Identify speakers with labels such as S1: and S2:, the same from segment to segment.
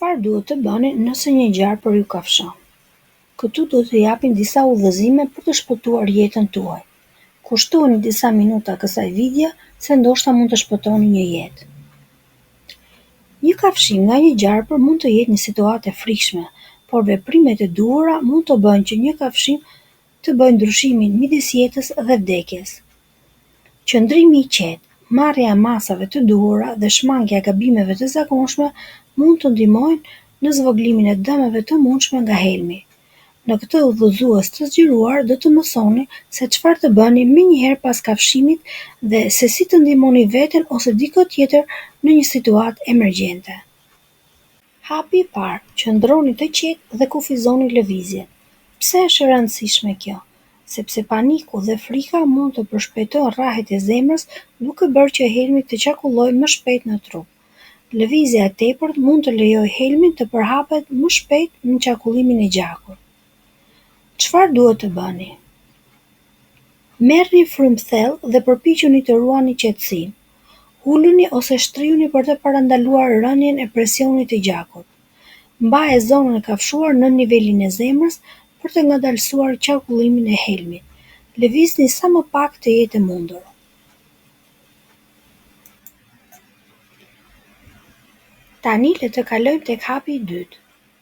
S1: Çfarë duhet të bëni nëse një gjarpër ju kafshon? Këtu duhet të japin disa udhëzime për të shpëtuar jetën tuaj. Kushtoni disa minuta kësaj video se ndoshta mund të shpëtoni një jetë. Një kafshim nga një gjarpër mund të jetë një situatë e frikshme, por veprimet e duhura mund të bëjnë që një kafshim të bëjë ndryshimin midis jetës dhe vdekjes. Qëndrimi i qetë, marrja e masave të duhura dhe shmangja e gabimeve të zakonshme mund të ndihmojnë në zvogëlimin e dëmeve të mundshme nga helmi. Në këtë udhëzues të zgjeruar do të mësoni se çfarë të bëni menjëherë pas kafshimit dhe se si të ndihmoni veten ose dikë tjetër në një situatë emergjente. Hapi i parë, qëndroni të qetë dhe kufizoni lëvizjen. Pse është e rëndësishme kjo? Sepse paniku dhe frika mund të përshpejtojnë rrahjet e zemrës duke bërë që helmi të qarkullojë më shpejt në trup. Lëvizja e tepërt mund të lejojë helmin të përhapet më shpejt në qarkullimin e gjakut. Çfarë duhet të bëni? Merrni frymë thellë dhe përpiquni të ruani qetësinë. Uluni ose shtrihuni për të parandaluar rënien e presionit të gjakut. Mbaje zonën e kafshuar në nivelin e zemrës për të ngadalësuar qarkullimin e helmit. Lëvizni sa më pak të jetë e mundur. Tani le të kalojmë tek hapi i dytë.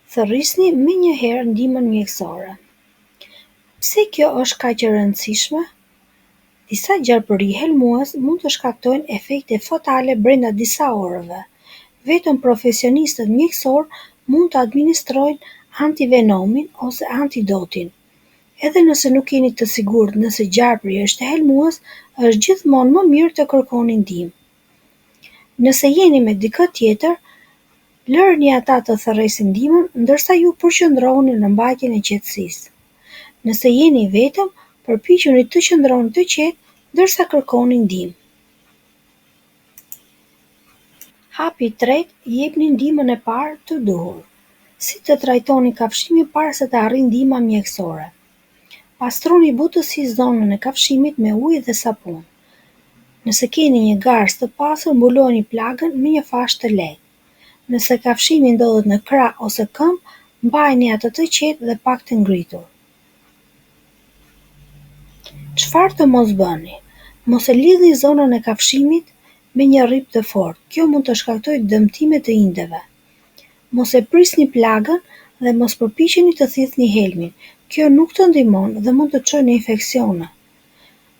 S1: Thërrisni menjëherë ndihmën mjekësore. Pse kjo është kaq e rëndësishme? Disa gjarpëri helmues mund të shkaktojnë efekte fatale brenda disa orëve. Vetëm profesionistët mjekësor mund të administrojnë antivenomin ose antidotin. Edhe nëse nuk jeni të sigurt nëse gjarpëri është helmues, është gjithmonë më mirë të kërkoni ndihmë. Nëse jeni me dikë tjetër, lërni ata të thërresin ndihmën ndërsa ju përqendroheni në mbajtjen e qetësisë. Nëse jeni vetëm, përpiquni të qëndroni të qetë ndërsa kërkoni ndihmë. Hapi i tretë, jepni ndihmën e parë të duhur. Si të trajtoni kafshimin para se të arrijë ndihma mjekësore? Pastroni butësisht zonën e kafshimit me ujë dhe sapun. Nëse keni një garsë të pastër, mbulojini plagën me një fashë të lehtë. Nëse kafshimi ndodhet në krah ose këmbë, mbajini atë të qetë dhe pak të ngritur. Çfarë të mos bëni? Mos e lidhni zonën e kafshimit me një rrip të fortë. Kjo mund të shkaktojë dëmtime të indeve. Mos e prisni plagën dhe mos përpiqeni të thithni helmin. Kjo nuk të ndihmon dhe mund të çojë në infeksione.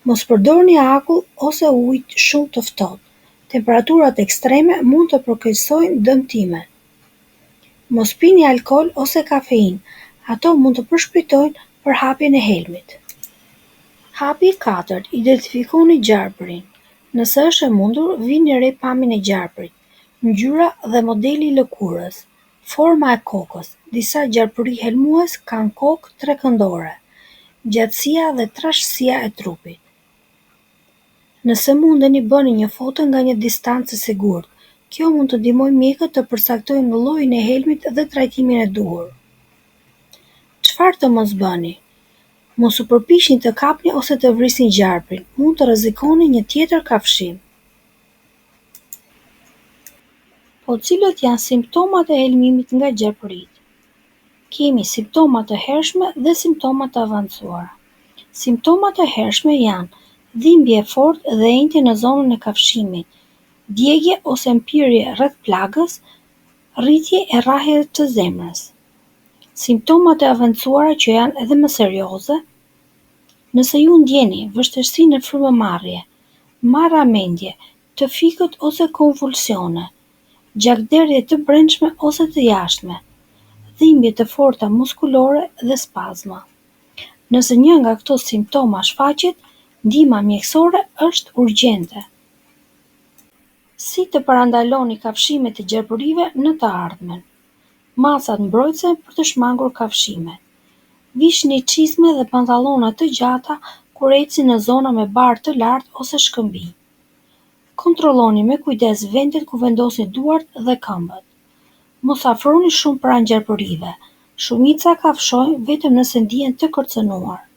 S1: Mos përdorni akull ose ujë shumë të ftohtë. Temperaturat ekstreme mund të përkeqësojnë dëmtimin. Mos pini alkool ose kafeinë. Ato mund të përshpejtojnë përhapjen e helmit. Hapi i katërt, identifikoni gjarpërin. Nëse është e mundur, vini re pamjen e gjarpërit, ngjyra dhe modeli i lëkurës, forma e kokës. Disa gjarpëri helmues kanë kokë trekëndore, gjatësia dhe trashësia e trupit. Nëse mundeni, bëni një foto nga një distancë e sigurt. Kjo mund të ndihmojë mjekët të përcaktojnë llojin e helmit dhe trajtimin e duhur. Çfarë të mos bëni? Mos u përpiqni të kapni ose të vrisni gjarprin, mund të rrezikoni një tjetër kafshim. Po cilët janë simptomat e helmimit nga gjarpëritë? Kemi simptoma të hershme dhe simptoma të avancuara. Simptomat e hershme janë dhimbje e fortë dhe enjtje në zonën e kafshimit, djegje ose mpyrje rreth plagës, rritje e rrahjeve të zemrës. Simptomat e avancuara që janë edhe më serioze, nëse ju ndjeni vështirësi në frymëmarrje, marrëmendje, të fikët ose konvulsione, gjakderdhje të brendshme ose të jashtme, dhimbje të forta muskulore dhe spazma. Nëse një nga këto simptoma shfaqet, ndihma mjekësore është urgjente. Si të parandaloni kafshimet e gjarpërive në të ardhmen? Masat mbrojtëse për të shmangur kafshimet. Vishni çizme dhe pantallona të gjata kur ecni në zona me barë të lartë ose shkëmbij. Kontrolloni me kujdes vendet ku vendosni duart dhe këmbët. Mos afroni shumë pranë gjarpërive. Shumica kafshojnë vetëm nëse ndihen të kërcënuar.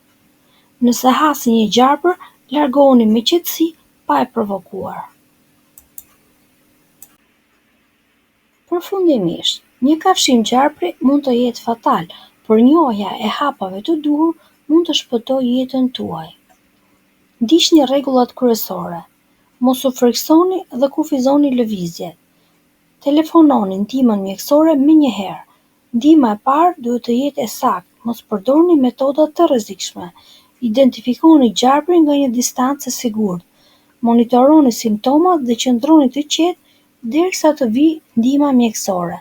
S1: Nëse hasni një gjarpër, largohuni me qetësi pa e provokuar. Përfundimisht, Një kafshim gjarpri mund të jetë fatal, por njohja e hapave të duhur mund të shpëtojë jetën tuaj. Ndiqni rregullat kryesore. Mos u friksoni dhe kufizoni lëvizjet. Telefononi ndihmën mjekësore menjëherë. Ndihma e parë duhet të jetë e saktë, mos përdorni metoda të rrezikshme. Identifikoni gjarprin nga një distancë e sigurt. Monitoroni simptomat dhe qëndroni të qetë derisa të vijë ndihma mjekësore.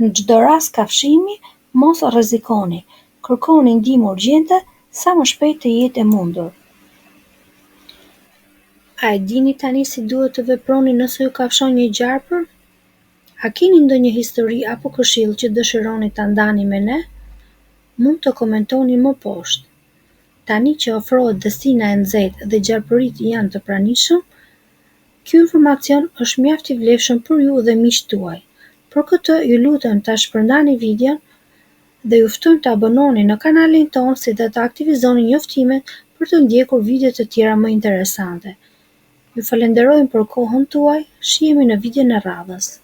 S1: Në çdo rast kafshimi, mos rrezikoni. Kërkoni ndihmë urgjente sa më shpejt të jetë e mundur. A e dini tani si duhet të veproni nëse ju kafshon një gjarpër? A keni ndonjë histori apo këshill që dëshironi ta ndani me ne? Mund të komentoni më poshtë. Tani që ofrohet destina e nxehtë dhe gjarpëritë janë të pranishëm, ky informacion është mjaft i vlefshëm për ju dhe miqtë tuaj. Për këtë ju lutem ta shpërndani videon dhe ju ftoj të abononi në kanalin tonë si dhe të aktivizoni njoftimet për të ndjekur videot e tjera më interesante. Ju falenderojmë për kohën tuaj, shihemi në videon e radhës.